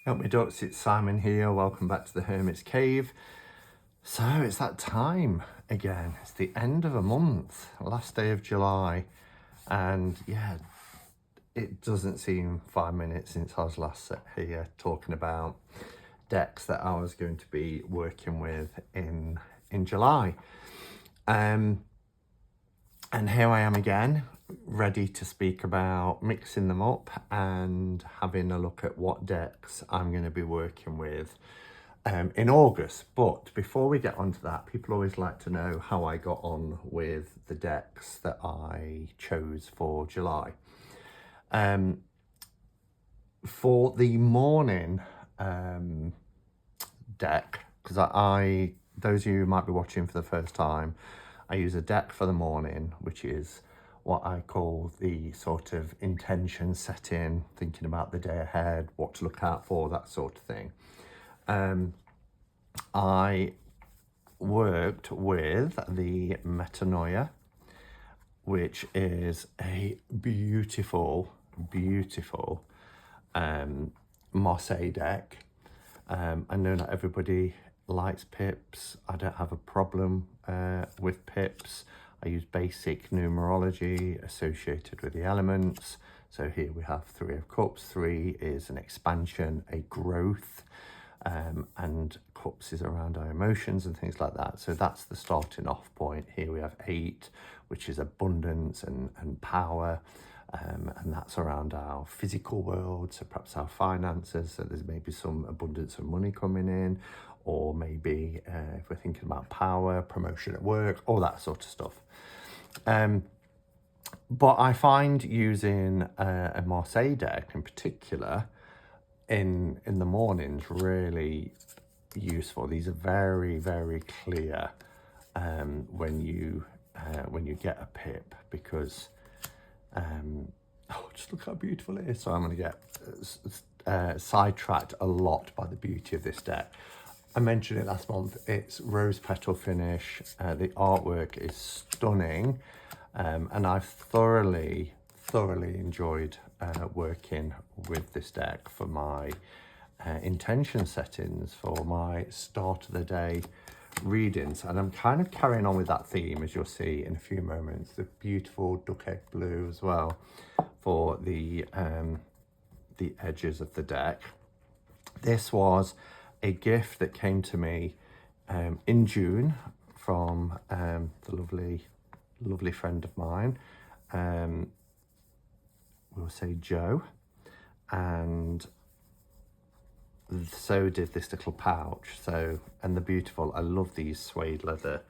Help me ducks, it's Simon here. Welcome back to the Hermit's Cave. So it's that time again. It's the end of a month, last day of July. And yeah, it doesn't seem 5 minutes since I was last here talking about decks that I was going to be working with in July. And here I am again, ready to speak about mixing them up and having a look at what decks I'm going to be working with in August. But before we get onto that, people always like to know how I got on with the decks that I chose for July. For the morning deck, because those of you who might be watching for the first time, I use a deck for the morning, which is what I call the sort of intention setting, thinking about the day ahead, what to look out for, that sort of thing. I worked with the Metanoia, which is a beautiful Marseille deck. I know not everybody likes pips. I don't have a problem with pips. I use basic numerology associated with the elements. So here we have 3 of Cups. 3 is an expansion, a growth, and Cups is around our emotions and things like that. So that's the starting off point. Here we have 8, which is abundance and power. And that's around our physical world, so perhaps our finances, so there's maybe some abundance of money coming in, or maybe if we're thinking about power, promotion at work, all that sort of stuff. But I find using a Marseille deck in particular in the mornings really useful. These are very, very clear when you get a pip, because just look how beautiful it is. So I'm going to get sidetracked a lot by the beauty of this deck. I mentioned it last month. It's rose petal finish. The artwork is stunning, and I've thoroughly enjoyed working with this deck for my intention settings for my start of the day readings. And I'm kind of carrying on with that theme, as you'll see in a few moments. The beautiful duck egg blue as well for the edges of the deck. This was a gift that came to me in June from the lovely friend of mine, we'll say Joe, and so did this little pouch. So, and the beautiful, I love these suede leather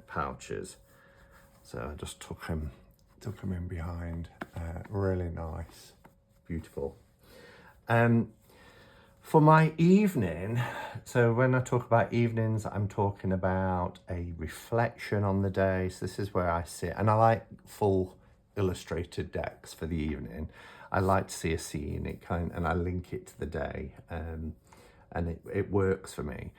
pouches. So I just took him in behind. Really nice, beautiful. For my evening, so when I talk about evenings, I'm talking about a reflection on the day. So this is where I sit, and I like full illustrated decks for the evening. I like to see a scene, and I link it to the day, and it works for me.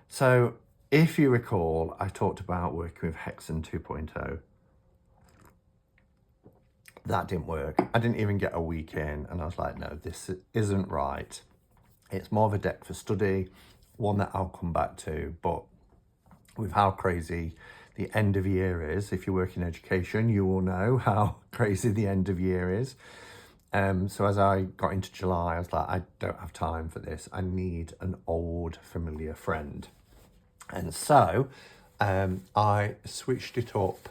So if you recall, I talked about working with Hexen 2.0. That didn't work. I didn't even get a week in, and I was like, no, this isn't right. It's more of a deck for study, one that I'll come back to, but with how crazy the end of year is, if you work in education, you will know how crazy the end of year is. So as I got into July, I was like, I don't have time for this. I need an old familiar friend. And so I switched it up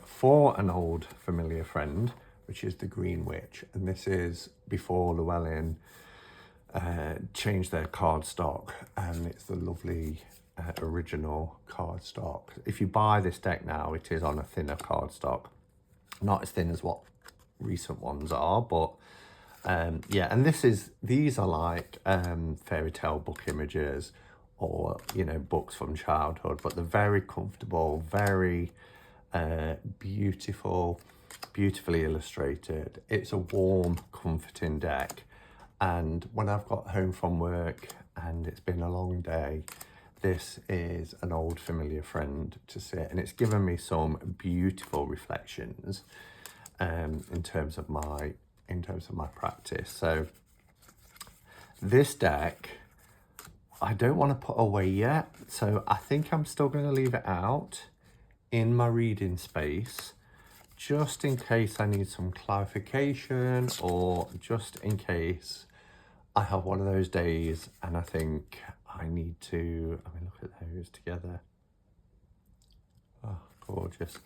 for an old familiar friend, which is the Green Witch. And this is before Llewellyn changed their card stock, and it's the lovely original card stock. If you buy this deck now, it is on a thinner card stock, not as thin as what recent ones are, but yeah. And these are like fairy tale book images, or books from childhood, but they're very comfortable, very beautifully illustrated. It's a warm, comforting deck. And when I've got home from work and it's been a long day, this is an old familiar friend to sit, and it's given me some beautiful reflections in terms of my practice. So This deck, I don't want to put away yet, so I think I'm still going to leave it out in my reading space, just in case I need some clarification, or just in case I have one of those days and I think I need to, I mean, look at those together. Oh, gorgeous.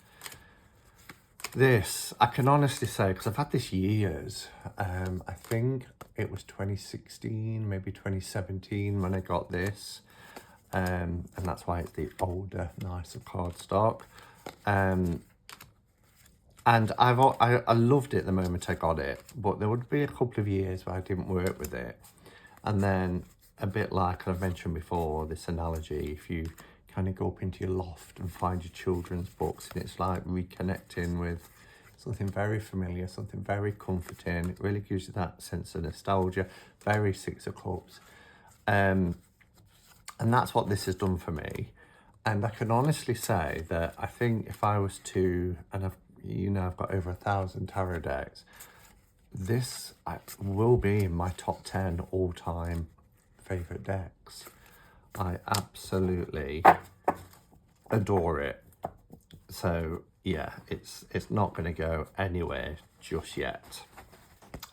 This, I can honestly say, because I've had this years, I think it was 2016, maybe 2017 when I got this. And that's why it's the older, nicer cardstock. And I loved it the moment I got it, but there would be a couple of years where I didn't work with it. And then, a bit like I've mentioned before, this analogy, if you kind of go up into your loft and find your children's books, and it's like reconnecting with something very familiar, something very comforting. It really gives you that sense of nostalgia, very Six of Cups. And that's what this has done for me. And I can honestly say that I think if I was to, and I've got over 1,000 tarot decks, this will be in my top 10 all-time favorite decks. I absolutely adore it. So yeah, it's not going to go anywhere just yet.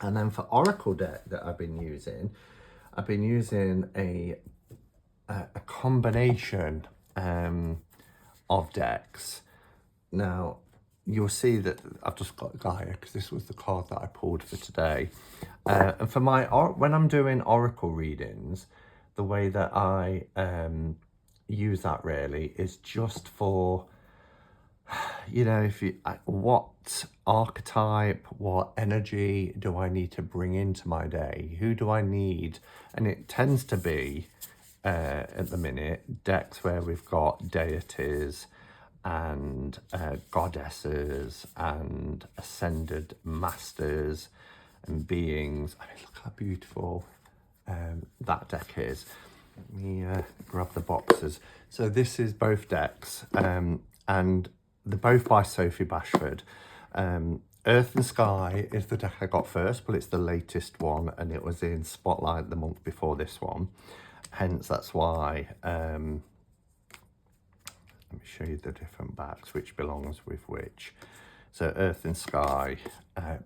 And then for Oracle deck that I've been using a combination of decks. Now you'll see that I've just got Gaia because this was the card that I pulled for today. And for when I'm doing Oracle readings, the way that I use that really is just for, what archetype, what energy do I need to bring into my day? Who do I need? And it tends to be, at the minute, decks where we've got deities and goddesses and ascended masters and beings. I mean, look how beautiful that deck is. Let me grab the boxes. So this is both decks, and they're both by Sophie Bashford. Earth and Sky is the deck I got first, but it's the latest one, and it was in Spotlight the month before this one. Hence, that's why, let me show you the different backs, which belongs with which. So Earth and Sky,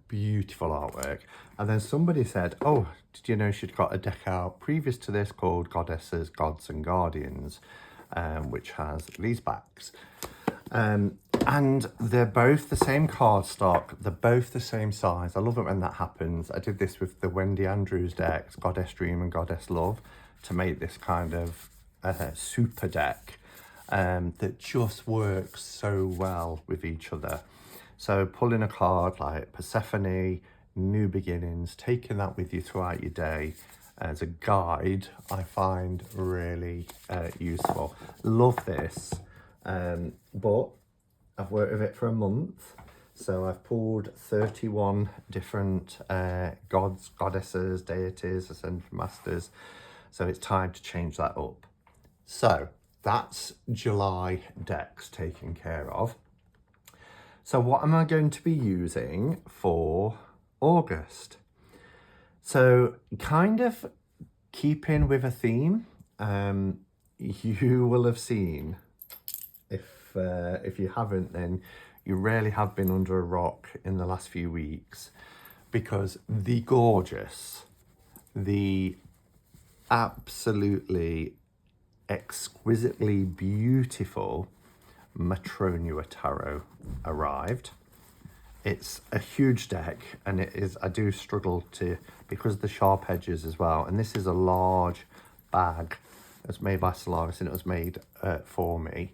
beautiful artwork. And then somebody said, oh, did you know she'd got a deck out previous to this called Goddesses, Gods and Guardians, which has these backs. And they're both the same cardstock, they're both the same size. I love it when that happens. I did this with the Wendy Andrews decks, Goddess Dream and Goddess Love, to make this kind of super deck that just works so well with each other. So pulling a card like Persephone, New Beginnings, taking that with you throughout your day as a guide, I find really useful. Love this, but I've worked with it for a month. So I've pulled 31 different gods, goddesses, deities, ascended masters. So it's time to change that up. So that's July decks taken care of. So what am I going to be using for August? So kind of keeping with a theme, you will have seen, if you haven't, then you really have been under a rock in the last few weeks, because the gorgeous, the absolutely exquisitely beautiful Matronua Tarot arrived. It's a huge deck, and it is, I do struggle to, because of the sharp edges as well, and this is a large bag. It's made by Solaris, and it was made for me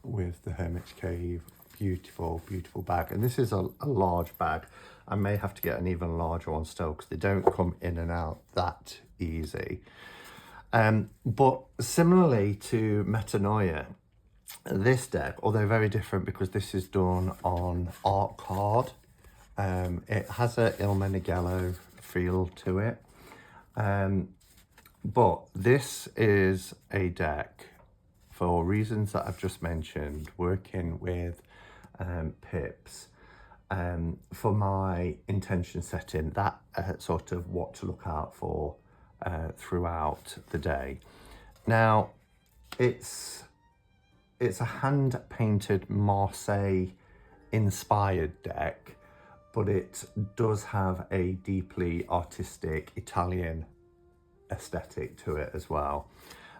with the Hermit's Cave. Beautiful, beautiful bag. And this is a large bag. I may have to get an even larger one still, because they don't come in and out that easy. But similarly to Metanoia, this deck, although very different because this is done on art card, it has a Il Meneghello feel to it. But this is a deck, for reasons that I've just mentioned, working with pips, for my intention setting, that sort of what to look out for throughout the day. Now, it's a hand painted Marseille inspired deck, but it does have a deeply artistic Italian aesthetic to it as well.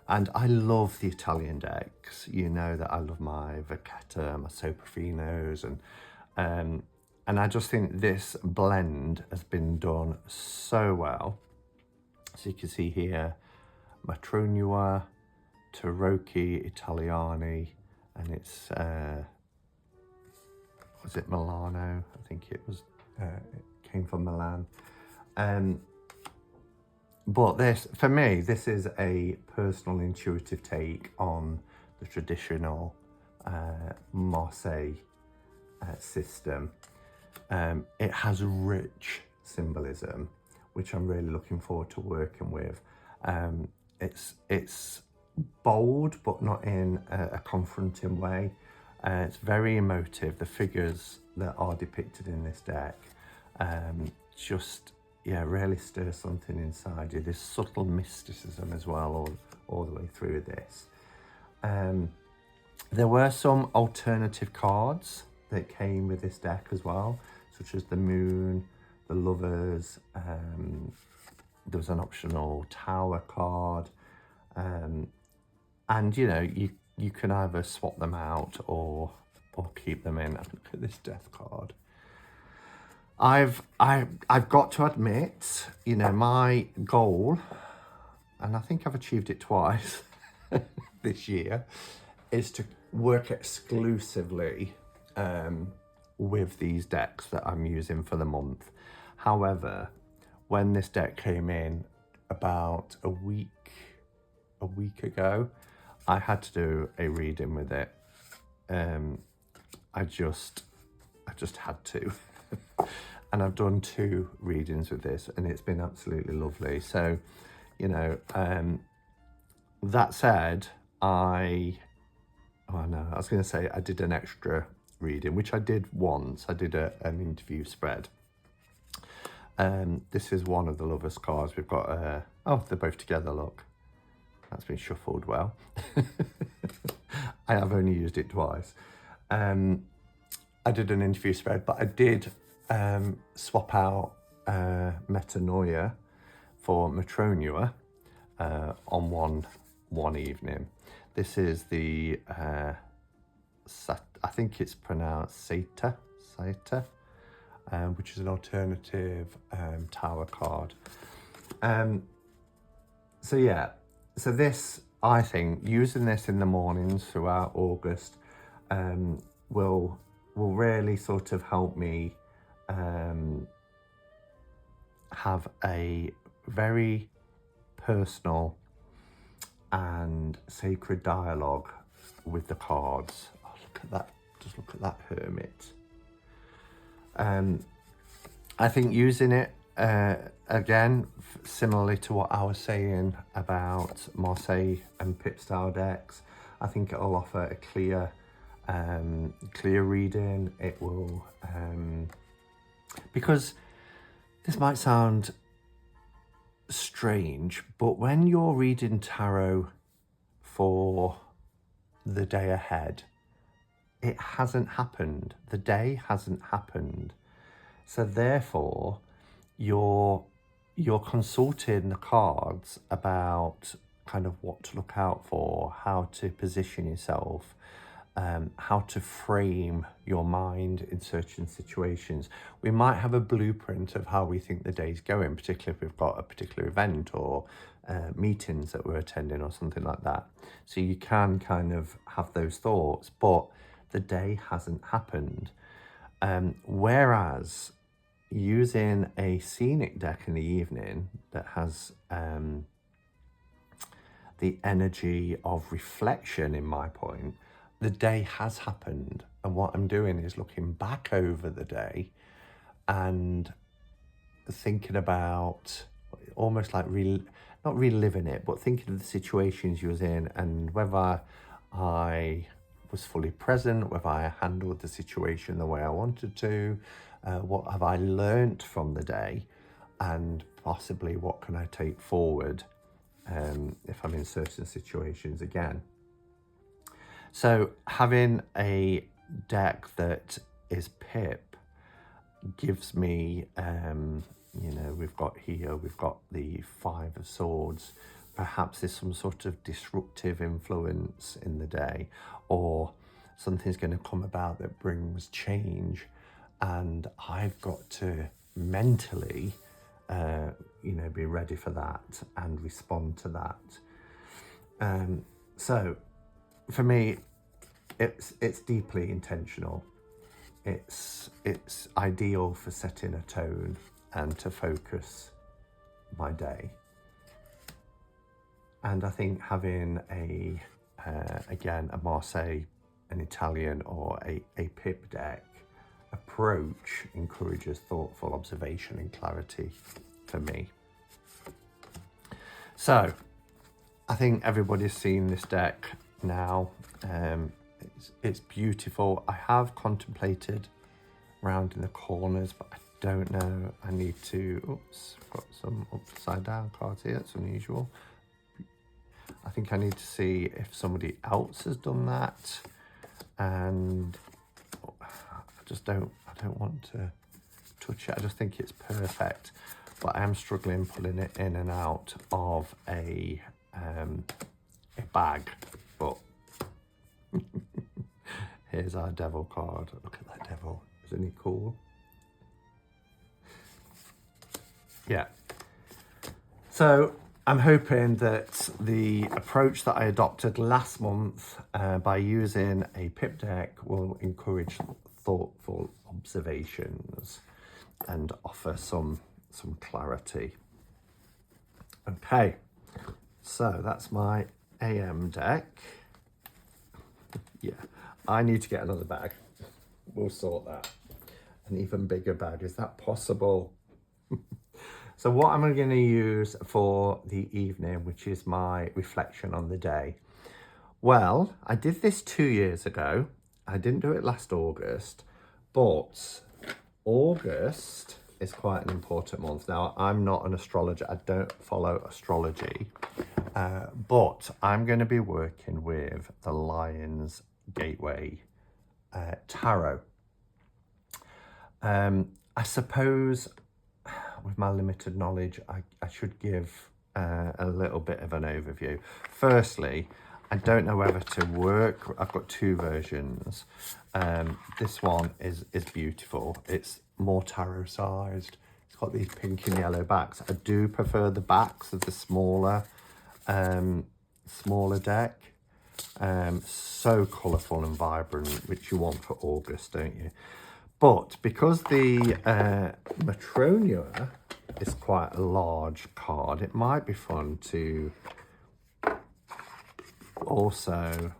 And I love the Italian decks. You know that I love my Vachetta, my Soprafinos, and I just think this blend has been done so well. So you can see here, Matronua, Tarocchi, Italiani, and it's, was it Milano? I think it was, it came from Milan. But this, for me, this is a personal intuitive take on the traditional Marseille system. It has rich symbolism, which I'm really looking forward to working with. It's bold, but not in a confronting way. It's very emotive. The figures that are depicted in this deck just, yeah, really stir something inside you. There's subtle mysticism as well all the way through this. There were some alternative cards that came with this deck as well, such as the Moon, the Lovers. There was an optional Tower card. And, you know, you can either swap them out or keep them in. Look at this Death card. I've got to admit, you know, my goal, and I think I've achieved it twice this year, is to work exclusively with these decks that I'm using for the month. However, when this deck came in about a week ago, I had to do a reading with it. I just had to. And I've done 2 readings with this, and it's been absolutely lovely. So, you know, that said, I was going to say I did an extra reading, which I did once. I did an interview spread. This is one of the Lovers cards. We've got, oh, they're both together, look. That's been shuffled well. I have only used it twice. I did an interview spread, but I did swap out Metanoia for Matronua on one evening. This is the, I think it's pronounced Saita, which is an alternative Tower card. So yeah, so this, I think, using this in the mornings throughout August will really sort of help me have a very personal and sacred dialogue with the cards. Oh, look at that, just look at that Hermit. I think using it, again, similarly to what I was saying about Marseille and Pip style decks, I think it'll offer a clear reading. It will, because this might sound strange, but when you're reading tarot for the day ahead, it hasn't happened. The day hasn't happened. So therefore, you're consulting the cards about kind of what to look out for, how to position yourself, how to frame your mind in certain situations. We might have a blueprint of how we think the day's going, particularly if we've got a particular event or meetings that we're attending or something like that. So you can kind of have those thoughts, but the day hasn't happened. Whereas using a scenic deck in the evening that has the energy of reflection, in my point, the day has happened, and what I'm doing is looking back over the day and thinking about, almost like not reliving it, but thinking of the situations you was in and whether I was fully present, whether I handled the situation the way I wanted to, what have I learnt from the day, and possibly what can I take forward if I'm in certain situations again. So having a deck that is Pip gives me, you know, we've got the Five of Swords. Perhaps there's some sort of disruptive influence in the day, or something's going to come about that brings change, and I've got to mentally, you know, be ready for that and respond to that. So for me, it's deeply intentional. It's ideal for setting a tone and to focus my day. And I think having again, a Marseille, an Italian, or a Pip deck approach encourages thoughtful observation and clarity for me. So I think everybody's seen this deck now. It's beautiful. I have contemplated rounding the corners, but I don't know. I need to, oops, got some upside down cards here. That's unusual. I think I need to see if somebody else has done that, and I don't want to touch it. I just think it's perfect, but I am struggling pulling it in and out of a bag. But here's our devil card. Look at that devil. Isn't he cool? Yeah. So I'm hoping that the approach that I adopted last month by using a Pip deck will encourage thoughtful observations and offer some clarity. Okay, so that's my AM deck. Yeah, I need to get another bag. We'll sort that. An even bigger bag. Is that possible? So what am I going to use for the evening, which is my reflection on the day? Well, I did this 2 years ago. I didn't do it last August, but August is quite an important month. Now, I'm not an astrologer. I don't follow astrology, but I'm going to be working with the Lions Gateway Tarot. I suppose with my limited knowledge, I should give a little bit of an overview. Firstly, I don't know whether to work. I've got two versions. This one is beautiful. It's more tarot sized. It's got these pink and yellow backs. I do prefer the backs of the smaller deck. So colourful and vibrant, which you want for August, don't you? But because the Matronia is quite a large card, it might be fun to also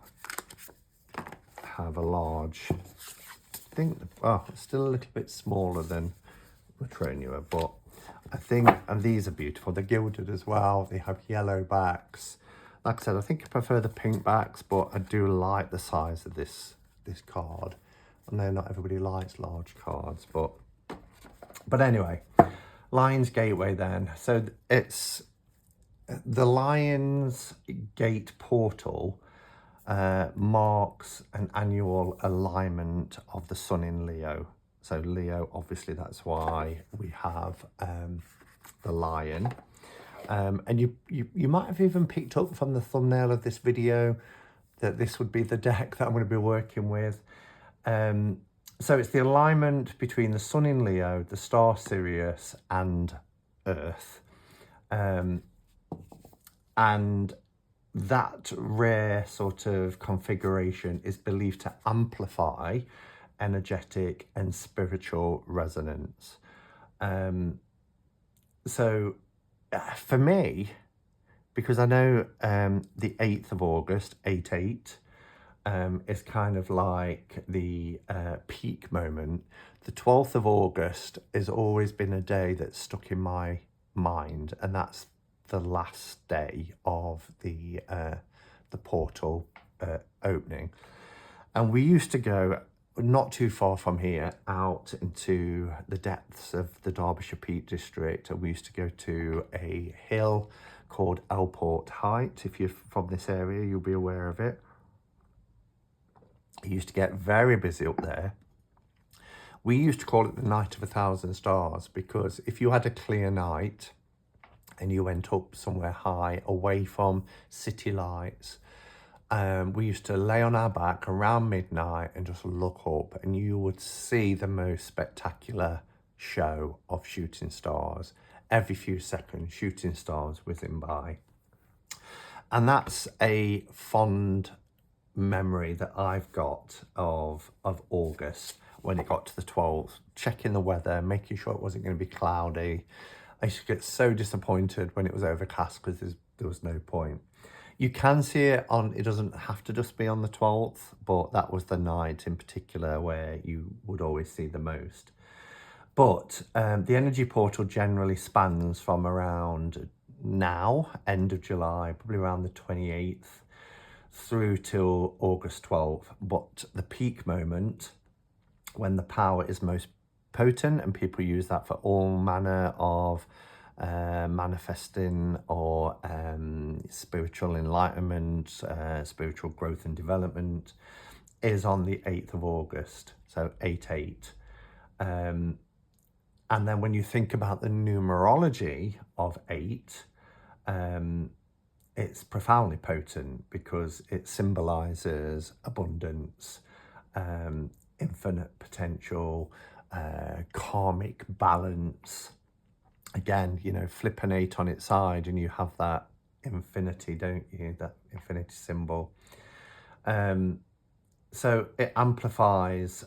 have a large, I think, oh, it's still a little bit smaller than Matronia, but I think, and these are beautiful. They're gilded as well. They have yellow backs. Like I said, I think I prefer the pink backs, but I do like the size of this card. I know not everybody likes large cards, but anyway, Lions Gateway then. So it's the Lions Gate portal marks an annual alignment of the sun in Leo. So Leo, obviously, that's why we have the lion. And you might have even picked up from the thumbnail of this video that this would be the deck that I'm going to be working with. So it's the alignment between the sun in Leo, the star Sirius, and Earth. And that rare sort of configuration is believed to amplify energetic and spiritual resonance. So for me, because I know the 8th of August, 8/8, is kind of like the peak moment. The 12th of August has always been a day that's stuck in my mind, and that's the last day of the portal opening. And we used to go not too far from here out into the depths of the Derbyshire Peak District. And we used to go to a hill called Elport Height. If you're from this area, you'll be aware of it. It used to get very busy up there. We used to call it the Night of 1,000 Stars because if you had a clear night and you went up somewhere high away from city lights, we used to lay on our back around midnight and just look up, and you would see the most spectacular show of shooting stars. Every few seconds, shooting stars whizzing by. And that's a fond memory that I've got of August when it got to the 12th, checking the weather, making sure it wasn't going to be cloudy. I used to get so disappointed when it was overcast because there was no point. You can see it on, it doesn't have to just be on the 12th, but that was the night in particular where you would always see the most. But the energy portal generally spans from around now, end of July, probably around the 28th, through till August 12th. But the peak moment, when the power is most potent, and people use that for all manner of manifesting or spiritual enlightenment, spiritual growth and development, is on the 8th of August, so 8/8. And then when you think about the numerology of 8, it's profoundly potent because it symbolizes abundance, infinite potential, karmic balance. Again, you know, flip an 8 on its side and you have that infinity, don't you? That infinity symbol. So it amplifies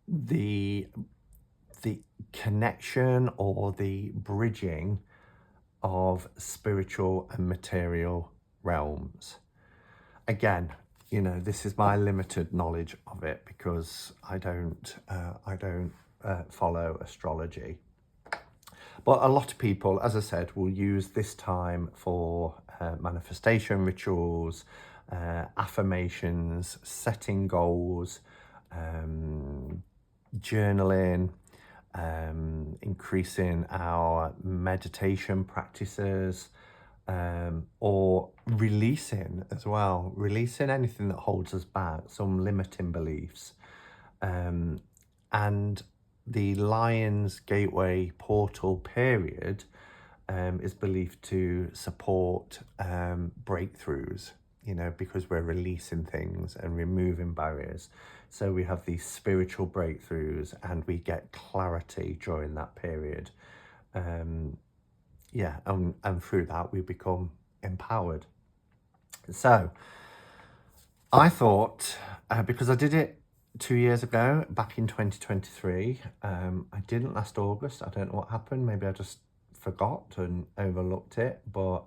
the connection or the bridging of spiritual and material realms. Again, you know, this is my limited knowledge of it because I don't follow astrology. But a lot of people, as I said, will use this time for manifestation rituals, affirmations, setting goals, journaling, increasing our meditation practices, or releasing as well, releasing anything that holds us back, some limiting beliefs. And the Lion's Gateway portal period is believed to support breakthroughs, you know, because we're releasing things and removing barriers. So we have these spiritual breakthroughs and we get clarity during that period. And through that we become empowered. So I thought, because I did it 2 years ago, back in 2023, I didn't last August. I don't know what happened. Maybe I just forgot and overlooked it. But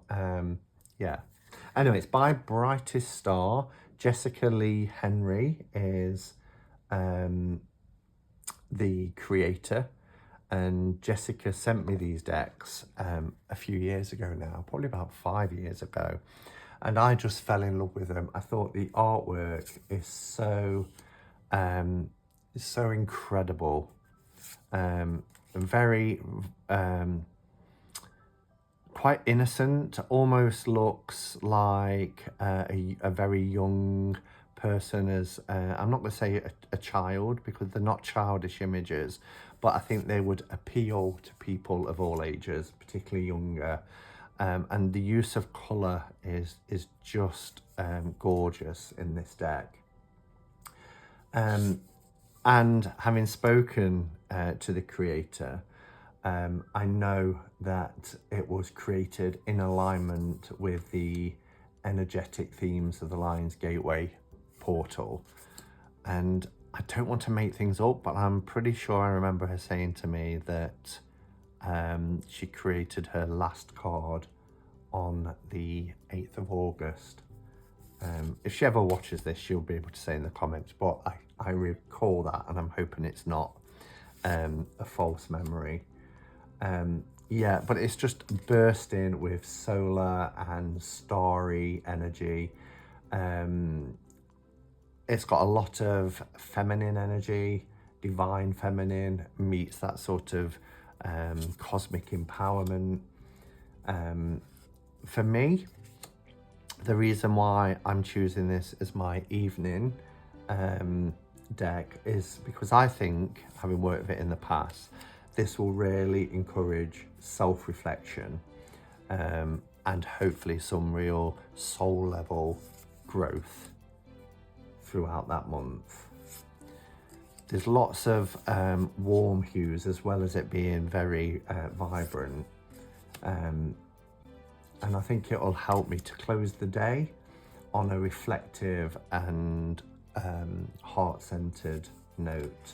yeah. Anyway, it's by Brightest Star. Jessica Lee Henry is the creator. And Jessica sent me these decks a few years ago now, probably about 5 years ago. And I just fell in love with them. I thought the artwork is so incredible. Very quite innocent, almost looks like a very young person. As I'm not going to say a child because they're not childish images, but I think they would appeal to people of all ages, particularly younger. And the use of colour is just gorgeous in this deck. And having spoken to the creator, I know that it was created in alignment with the energetic themes of the Lion's Gateway portal. And I don't want to make things up, but I'm pretty sure I remember her saying to me that she created her last card on the 8th of August. If she ever watches this, she'll be able to say in the comments, but I recall that, and I'm hoping it's not a false memory. Yeah, but it's just bursting with solar and starry energy. It's got a lot of feminine energy, divine feminine meets that sort of cosmic empowerment. For me, the reason why I'm choosing this as my evening deck is because I think, having worked with it in the past, this will really encourage self-reflection and hopefully some real soul level growth throughout that month. There's lots of warm hues as well as it being very vibrant. And I think it will help me to close the day on a reflective and heart-centered note.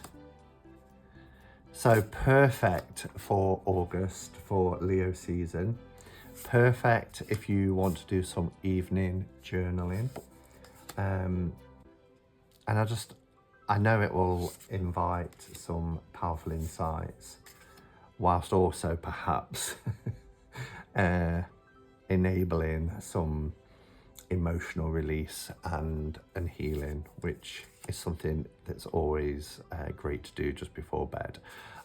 So perfect for August, for Leo season. Perfect if you want to do some evening journaling. And I know it will invite some powerful insights, whilst also perhaps enabling some emotional release and healing, which is something that's always great to do just before bed.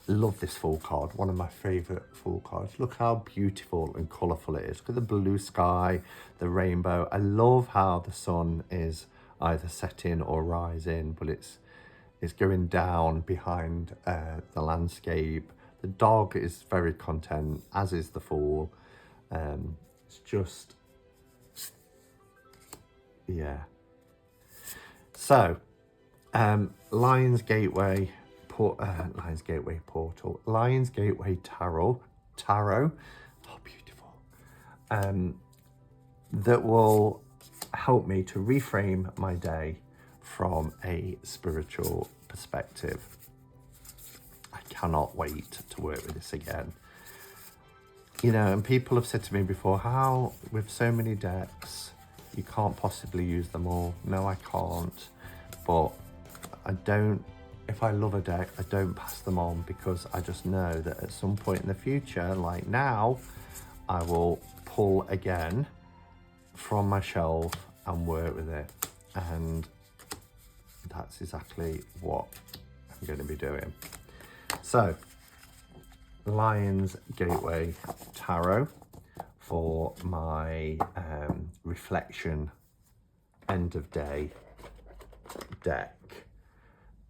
I love this full card, one of my favourite full cards. Look how beautiful and colourful it is. Look at the blue sky, the rainbow. I love how the sun is either setting or rising, but it's going down behind the landscape. The dog is very content, as is the fool. It's just, yeah. So, Lions Gateway Portal, Lions Gateway Tarot, oh beautiful, that will help me to reframe my day from a spiritual perspective. I cannot wait to work with this again. You know, and people have said to me before, how with so many decks, you can't possibly use them all. No, I can't, but I don't, if I love a deck, I don't pass them on because I just know that at some point in the future, like now, I will pull again from my shelf and work with it. And that's exactly what I'm going to be doing. So, Lions Gateway Tarot for my reflection end of day deck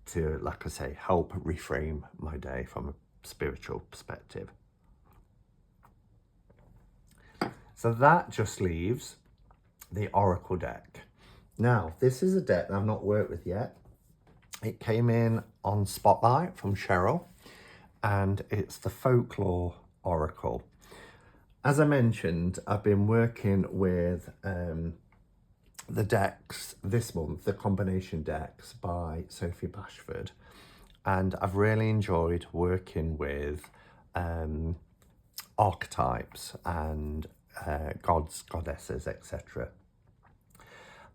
to, like I say, help reframe my day from a spiritual perspective. So that just leaves the Oracle deck. Now, this is a deck that I've not worked with yet. It came in on Spotlight from Cheryl, and it's the Folklore Oracle. As I mentioned, I've been working with the decks this month, the combination decks by Sophie Bashford, and I've really enjoyed working with archetypes and gods, goddesses, etc.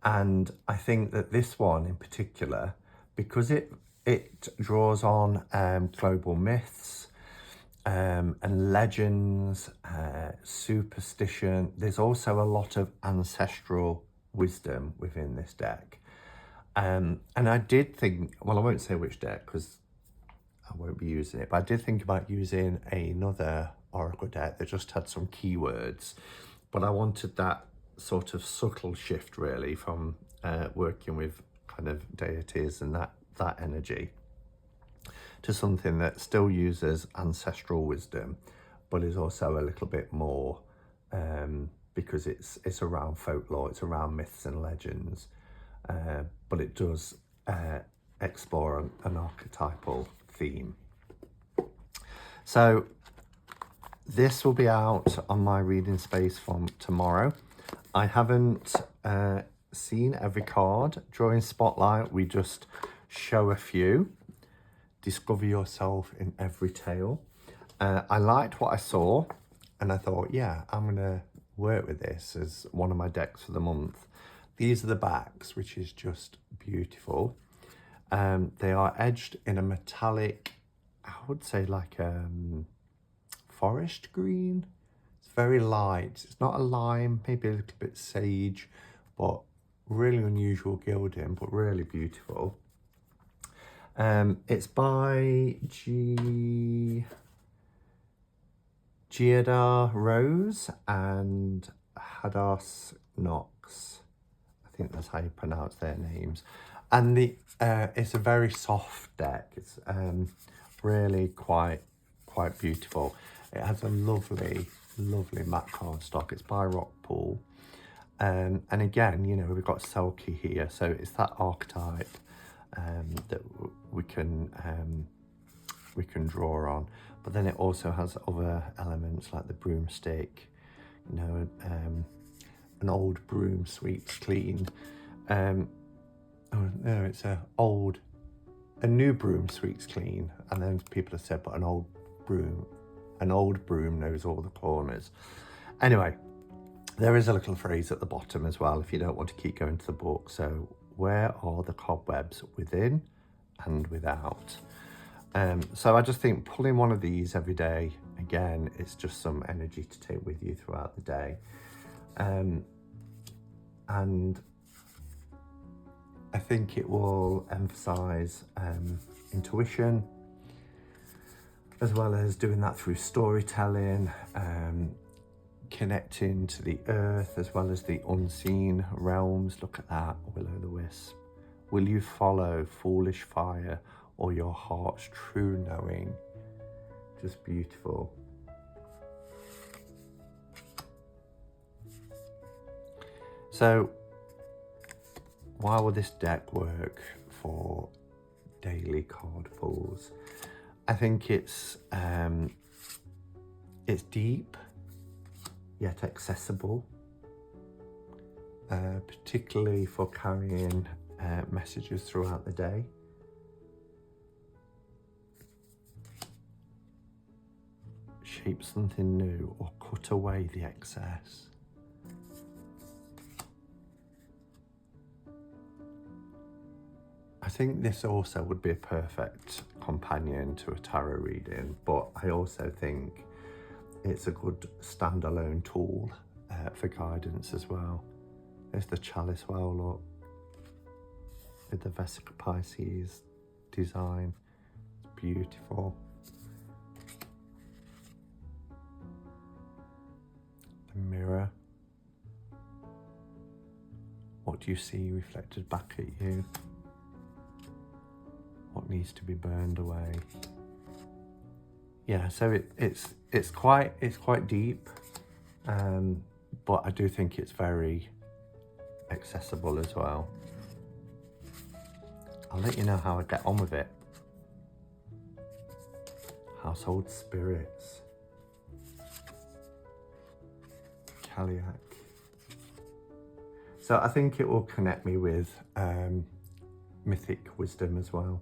And I think that this one in particular, because it draws on global myths and legends, superstition. There's also a lot of ancestral wisdom within this deck. And I did think, well, I won't say which deck because I won't be using it, but I did think about using another Oracle deck that just had some keywords, but I wanted that sort of subtle shift really from working with kind of deities and that energy to something that still uses ancestral wisdom, but is also a little bit more because it's around folklore, it's around myths and legends, but it does explore an archetypal theme. So this will be out on my reading space from tomorrow. I haven't seen every card. During Spotlight, we just show a few. Discover yourself in every tale. I liked what I saw, and I thought, yeah, I'm going to work with this as one of my decks for the month. These are the backs, which is just beautiful. They are edged in a metallic, I would say like forest green. It's very light. It's not a lime, maybe a little bit sage, but really unusual gilding, but really beautiful. It's by Giada Rose and Hadass Knox. I think that's how you pronounce their names. And it's a very soft deck. It's really quite beautiful. It has a lovely matte cardstock. It's by Rockpool. And again, you know, we've got Selkie here, so it's that archetype that we can draw on. But then it also has other elements like the broomstick, you know, an old broom sweeps clean. Oh no, it's a new broom sweeps clean, and then people have said, but an old broom knows all the corners. Anyway, there is a little phrase at the bottom as well if you don't want to keep going to the book. So, where are the cobwebs within and without? So I just think pulling one of these every day, again, it's just some energy to take with you throughout the day. And I think it will emphasize intuition, as well as doing that through storytelling, connecting to the earth as well as the unseen realms. Look at that, will-o'-the-wisp. Will you follow foolish fire or your heart's true knowing? Just beautiful. So why will this deck work for daily card pulls? I think it's deep yet accessible, particularly for carrying messages throughout the day. Shape something new or cut away the excess. I think this also would be a perfect companion to a tarot reading, but I also think it's a good standalone tool for guidance as well. There's the Chalice Well, look, with the Vesica Pisces design. It's beautiful. The mirror. What do you see reflected back at you? What needs to be burned away? Yeah, so it's quite deep, but I do think it's very accessible as well. I'll let you know how I get on with it. Household spirits. Kaliak. So I think it will connect me with mythic wisdom as well.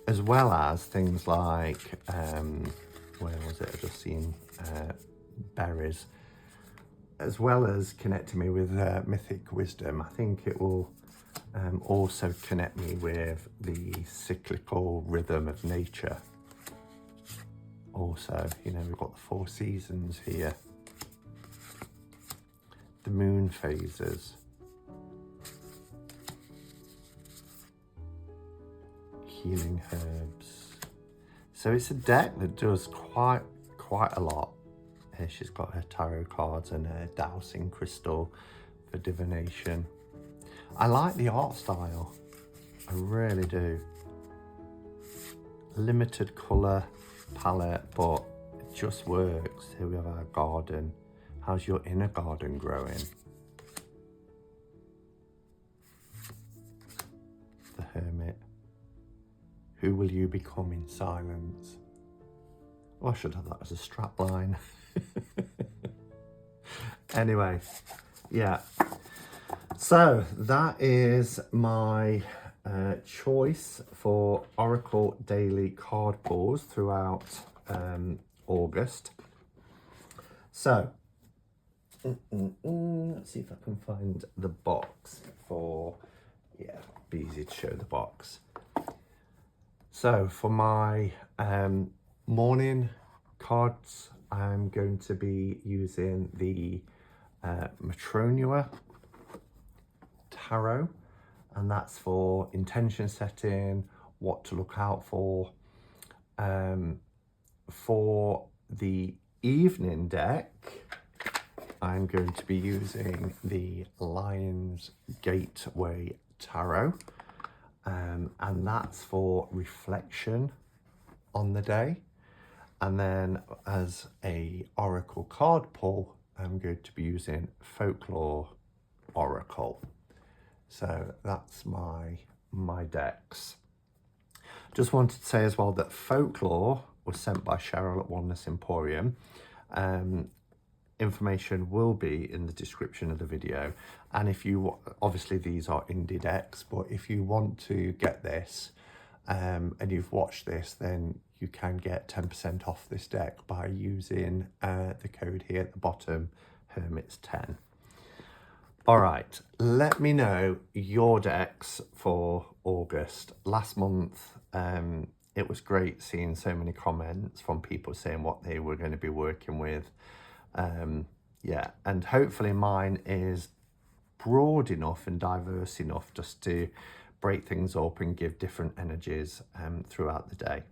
As well as things like, where was it? I've just seen berries. As well as connecting me with mythic wisdom, I think it will also connect me with the cyclical rhythm of nature. Also, you know, we've got the 4 seasons here. The moon phases. Healing herbs. So it's a deck that does quite a lot. Here she's got her tarot cards and her dowsing crystal for divination. I like the art style. I really do. Limited colour palette, but it just works. Here we have our garden. How's your inner garden growing? The Hermit. Who will you become in silence? Oh, I should have that as a strap line. Anyway, yeah. So that is my choice for Oracle Daily Card Pulls throughout August. So, let's see if I can find the box for, yeah, be easy to show the box. So for my morning cards, I'm going to be using the Matronua Tarot, and that's for intention setting, what to look out for. For the evening deck, I'm going to be using the Lion's Gateway Tarot, and that's for reflection on the day. And then as a oracle card pull, I'm going to be using Folklore Oracle. So that's my decks. Just wanted to say as well that Folklore was sent by Cheryl at Oneness Emporium. Information will be in the description of the video, and if you obviously these are indie decks, but if you want to get this and you've watched this, then you can get 10% off this deck by using the code here at the bottom, Hermits10. All right, let me know your decks for August. Last month, it was great seeing so many comments from people saying what they were going to be working with. Yeah, and hopefully mine is broad enough and diverse enough just to break things up and give different energies throughout the day.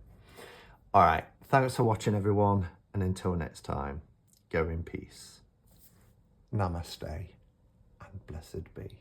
All right, thanks for watching, everyone, and until next time, go in peace. Namaste and blessed be.